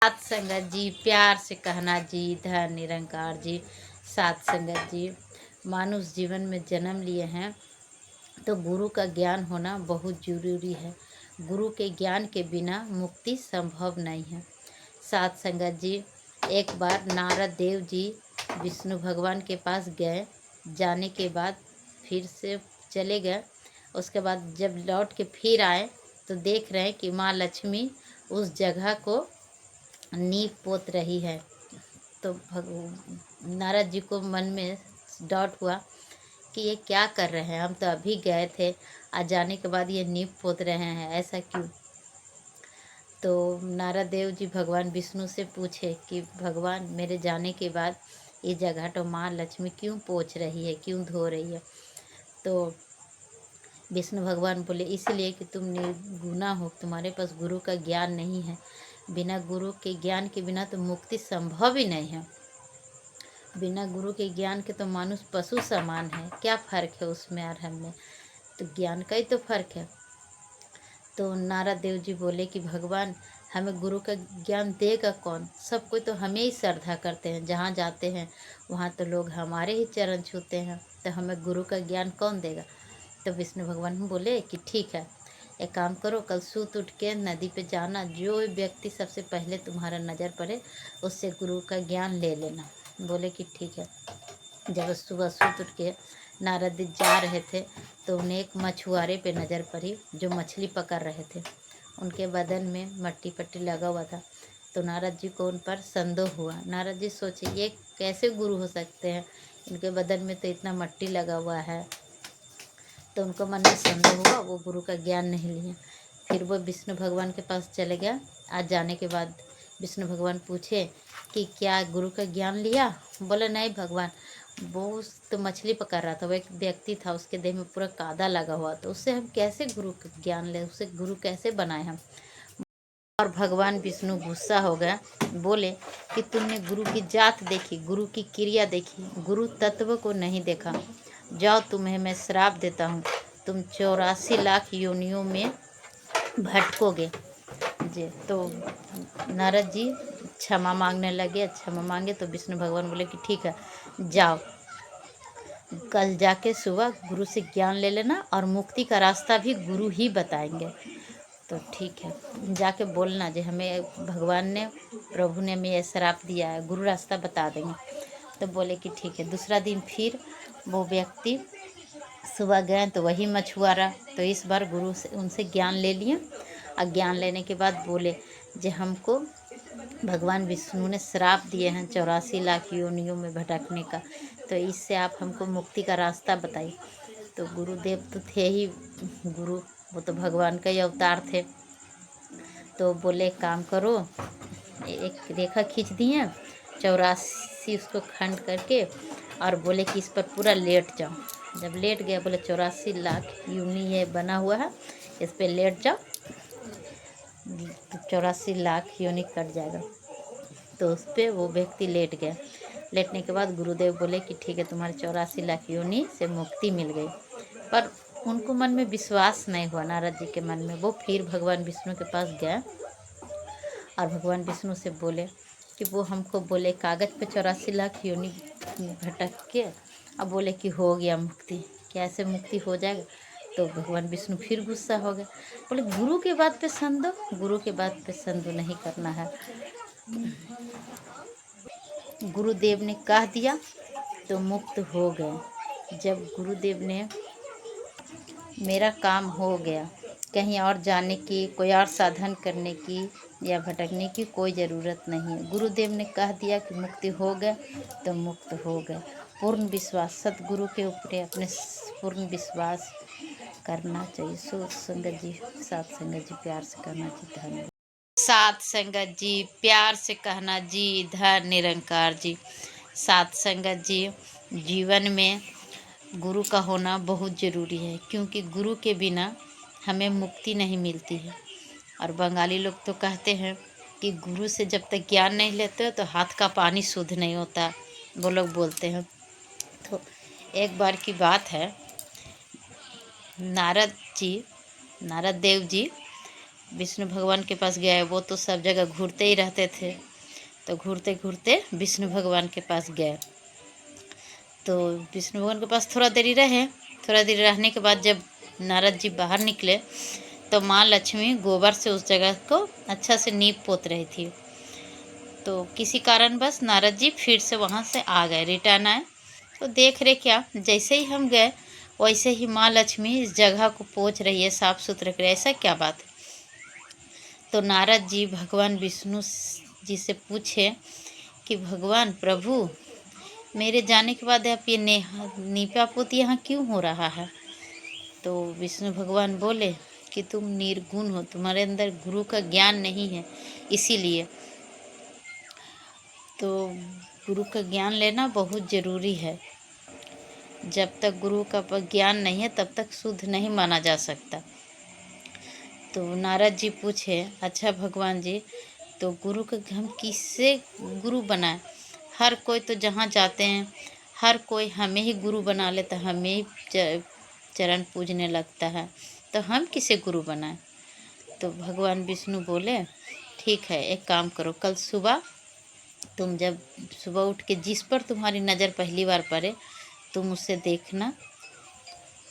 सात संगत जी, प्यार से कहना जी, धन निरंकार जी। सात संगत जी, मानुष जीवन में जन्म लिए हैं तो गुरु का ज्ञान होना बहुत जरूरी है। गुरु के ज्ञान के बिना मुक्ति संभव नहीं है। सात संगत जी, एक बार नारद देव जी विष्णु भगवान के पास गए। जाने के बाद फिर से चले गए। उसके बाद जब लौट के फिर आए तो देख रहे हैं कि माँ लक्ष्मी उस जगह को नींव पोत रही है। तो नारद जी को मन में डाउट हुआ कि ये क्या कर रहे हैं, हम तो अभी गए थे, आज जाने के बाद ये नींव पोत रहे हैं, ऐसा क्यों। तो नारद देव जी भगवान विष्णु से पूछे कि भगवान, मेरे जाने के बाद ये जगह तो माँ लक्ष्मी क्यों पोंछ रही है, क्यों धो रही है। तो विष्णु भगवान बोले, इसलिए कि तुम निर्गुणा हो, तुम्हारे पास गुरु का ज्ञान नहीं है। बिना गुरु के ज्ञान के बिना तो मुक्ति संभव ही नहीं है। बिना गुरु के ज्ञान के तो मानुष पशु समान है। क्या फर्क है उसमें और हमें, तो ज्ञान का ही तो फर्क है। तो नारद देव जी बोले कि भगवान, हमें गुरु का ज्ञान देगा कौन। सब कोई तो हमें ही श्रद्धा करते हैं, जहाँ जाते हैं वहाँ तो लोग हमारे ही चरण छूते हैं, तो हमें गुरु का ज्ञान कौन देगा। तो विष्णु भगवान बोले कि ठीक है, एक काम करो, कल सूत उठ के नदी पे जाना, जो व्यक्ति सबसे पहले तुम्हारा नज़र पड़े उससे गुरु का ज्ञान ले लेना। बोले कि ठीक है। जब सुबह सूत उठ के नारद जी जा रहे थे तो उन्हें एक मछुआरे पे नज़र पड़ी जो मछली पकड़ रहे थे। उनके बदन में मट्टी पट्टी लगा हुआ था। तो नारद जी को उन पर संदेह हुआ। नारद जी सोचे, ये कैसे गुरु हो सकते हैं, इनके बदन में तो इतना मट्टी लगा हुआ है। तो उनको मन में संदेह हुआ, वो गुरु का ज्ञान नहीं लिए। फिर वो विष्णु भगवान के पास चले गया। आज जाने के बाद विष्णु भगवान पूछे कि क्या गुरु का ज्ञान लिया। बोले नहीं भगवान, वो तो मछली पकड़ रहा था, वो एक व्यक्ति था, उसके देह में पूरा कादा लगा हुआ, तो उससे हम कैसे गुरु का ज्ञान ले, उससे गुरु कैसे बनाए हम। और भगवान विष्णु गुस्सा हो गया। बोले कि तुमने गुरु की जात देखी, गुरु की क्रिया देखी, गुरु तत्व को नहीं देखा। जाओ, तुम्हें मैं श्राप देता हूँ, तुम 84 लाख योनियों में भटकोगे। जी। तो नारद जी क्षमा मांगने लगे। क्षमा मांगे तो विष्णु भगवान बोले कि ठीक है, जाओ, कल जाके सुबह गुरु से ज्ञान ले लेना और मुक्ति का रास्ता भी गुरु ही बताएंगे। तो ठीक है, जाके बोलना जो हमें भगवान ने, प्रभु ने हमें ये श्राप दिया है, गुरु रास्ता बता देंगे। तो बोले कि ठीक है। दूसरा दिन फिर वो व्यक्ति सुबह गए तो वही मछुआरा, तो इस बार गुरु से उनसे ज्ञान ले लिए। और ज्ञान लेने के बाद बोले जो हमको भगवान विष्णु ने श्राप दिए हैं 84 लाख योनियों में भटकने का, तो इससे आप हमको मुक्ति का रास्ता बताइए। तो गुरुदेव तो थे ही गुरु, वो तो भगवान का ही अवतार थे। तो बोले काम करो, एक रेखा खींच दिए 84 उसको खंड करके, और बोले कि इस पर पूरा लेट जाओ। जब लेट गया बोले 84 लाख यूनि ये बना हुआ है, इस पर लेट जाओ तो 84 लाख योनि कट जाएगा। तो उस पर वो व्यक्ति लेट गया। लेटने के बाद गुरुदेव बोले कि ठीक है, तुम्हारे 84 लाख योनि से मुक्ति मिल गई। पर उनको मन में विश्वास नहीं हुआ, नारद जी के मन में। वो फिर भगवान विष्णु के पास गए और भगवान विष्णु से बोले कि वो हमको बोले कागज़ पे 84 लाख योनि भटक के, अब बोले कि हो गया मुक्ति, कैसे मुक्ति हो जाएगा। तो भगवान विष्णु फिर गुस्सा हो गए। बोले गुरु के बात पे संदेह, गुरु के बात पे संदेह नहीं करना है। गुरुदेव ने कह दिया तो मुक्त हो गए। जब गुरुदेव ने, मेरा काम हो गया, कहीं और जाने की, कोई और साधन करने की या भटकने की कोई ज़रूरत नहीं है। गुरुदेव ने कह दिया कि मुक्ति हो गए तो मुक्त हो गए। पूर्ण विश्वास, सतगुरु के ऊपर अपने पूर्ण विश्वास करना चाहिए। सो संगत जी, सात संगत जी, प्यार से कहना चाहिए धन्यवाद। सात संगत जी, प्यार से कहना जी, धन निरंकार जी। सात संगत जी, जीवन में गुरु का होना बहुत ज़रूरी है, क्योंकि गुरु के बिना हमें मुक्ति नहीं मिलती है। और बंगाली लोग तो कहते हैं कि गुरु से जब तक ज्ञान नहीं लेते हो तो हाथ का पानी शुद्ध नहीं होता, वो लोग बोलते हैं। तो एक बार की बात है, नारद देव जी विष्णु भगवान के पास गए। वो तो सब जगह घूरते ही रहते थे, तो घूरते घूरते विष्णु भगवान के पास गए। तो विष्णु भगवान के पास थोड़ा देरी रहे। थोड़ा देरी रहने के बाद जब नारद जी बाहर निकले तो माँ लक्ष्मी गोबर से उस जगह को अच्छा से नींव पोत रही थी। तो किसी कारणवश नारद जी फिर से वहाँ से आ गए, रिटर्न आए। तो देख रहे क्या, जैसे ही हम गए वैसे ही माँ लक्ष्मी इस जगह को पोंछ रही है, साफ सुथरा कर रही है, ऐसा क्या बात है। तो नारद जी भगवान विष्णु जी से पूछे कि भगवान प्रभु, मेरे जाने के बाद आप ये नीपा पोती यहाँ क्यों हो रहा है। तो विष्णु भगवान बोले कि तुम निर्गुण हो, तुम्हारे अंदर गुरु का ज्ञान नहीं है, इसीलिए। तो गुरु का ज्ञान लेना बहुत ज़रूरी है। जब तक गुरु का ज्ञान नहीं है तब तक शुद्ध नहीं माना जा सकता। तो नारद जी पूछे, अच्छा भगवान जी, तो गुरु का हम किससे गुरु बनाएं। हर कोई तो जहाँ जाते हैं हर कोई हमें ही गुरु बना लेता, हमें ही चरण पूजने लगता है, तो हम किसे गुरु बनाएं। तो भगवान विष्णु बोले, ठीक है, एक काम करो, कल सुबह तुम जब सुबह उठ के जिस पर तुम्हारी नज़र पहली बार पड़े तुम उससे देखना